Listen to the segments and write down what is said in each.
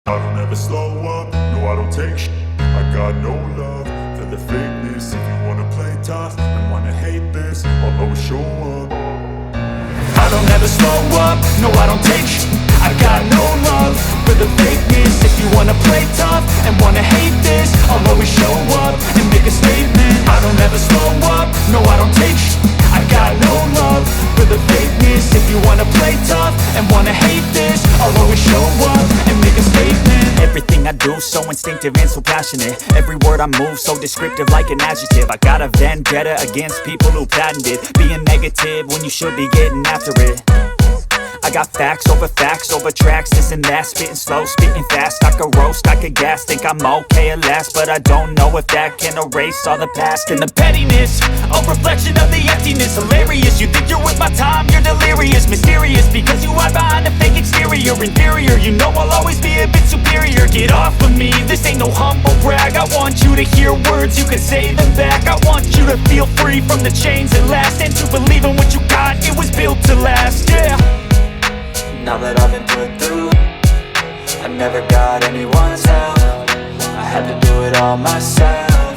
I don't ever slow up, no I don't take shit. I got no love for the fakeness. If you wanna play tough and wanna hate this, I'll always show up. I don't ever slow up, no I don't take shit. I got no love for the fakeness. If you wanna play tough and wanna hate this, I'll always show up and make a statement. I don't ever slow up, no I don't take shit. I got no love for the fakeness. If you wanna play tough and wanna hate this, I'll always show up and make a statement. Everything I do so instinctive and so passionate. Every word I move so descriptive like an adjective. I got a vendetta against people who patented being negative when you should be getting after it. I got facts over tracks, this and that. Spitting slow, spitting fast. I could roast, I could gas. Think I'm okay at last, but I don't know if that can erase all the past. And the pettiness, a reflection of the emptiness. Hilarious, you think you're with my time, you're delirious. Mysterious, because you hide behind a fake exterior. Inferior, you know I'll always be a bit superior. Get off of me, this ain't no humble brag. I want you to hear words, you can say them back. I want you to feel free from the chains that last, and to believe in what you got, it was built to last, yeah. Now that I've been put through, I never got anyone's help. I had to do it all myself.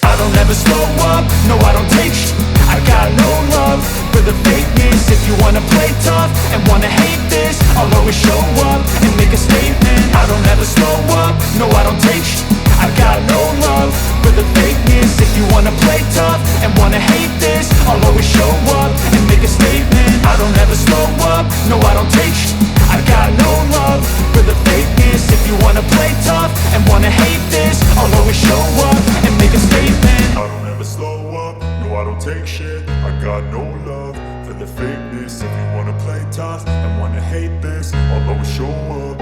I don't ever slow up, no I don't take shit. I got no love for the fakeness. If you wanna play tough and wanna hate this, I'll always show up and make a statement. I don't ever slow up, no I don't take shit. I got no love for the fakeness. If you wanna play tough and wanna hate this, I'll always show up and make a statement. I don't ever slow up, no I don't take shit. I got no love for the fakeness. If you wanna play tough and wanna hate this, I'll always show up and make a statement. I don't ever slow up, no I don't take shit. I got no love for the fakeness. If you wanna play tough and wanna hate this, I'll always show up.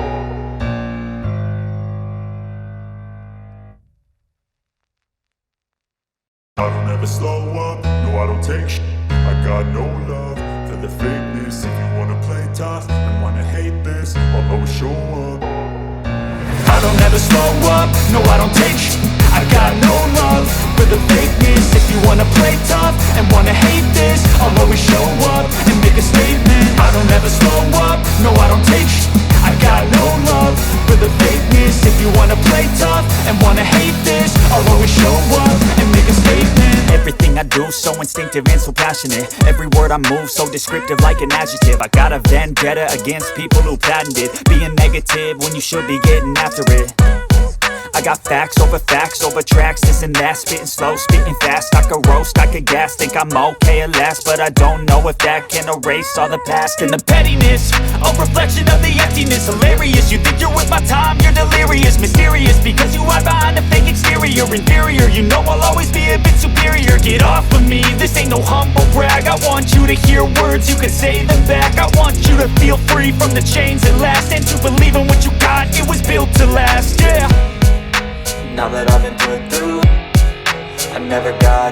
I don't ever slow up, no I don't take shit. I got no love for the fakeness. If you wanna play tough and wanna hate this, I'll always show up. I don't ever slow up, no I don't take shit. I got no love for the fakeness. If you wanna play tough and wanna hate this, I'll always show up and make a statement. I don't ever slow up, no I don't take shit. I got no love for the fakeness. If you wanna play tough and wanna hate this, I'll always show up and make a statement. Everything I do so instinctive and so passionate. Every word I move so descriptive like an adjective. I got a vendetta against people who patented being negative when you should be getting after it. I got facts over tracks, this and that. Spitting slow, spitting fast. I could roast, I could gas. Think I'm okay at last, but I don't know if that can erase all the past. And the pettiness, a reflection of the emptiness. Hilarious, you think you're with my time, you're delirious. Mysterious, because you hide behind a fake exterior. Inferior, you know I'll always be a bit superior. Get off of me, this ain't no humble brag. I want you to hear words, you can say them back. I want you to feel free from the chains that last, and to believe in what you got, it was built to last, yeah. Now that I've been put through, I never got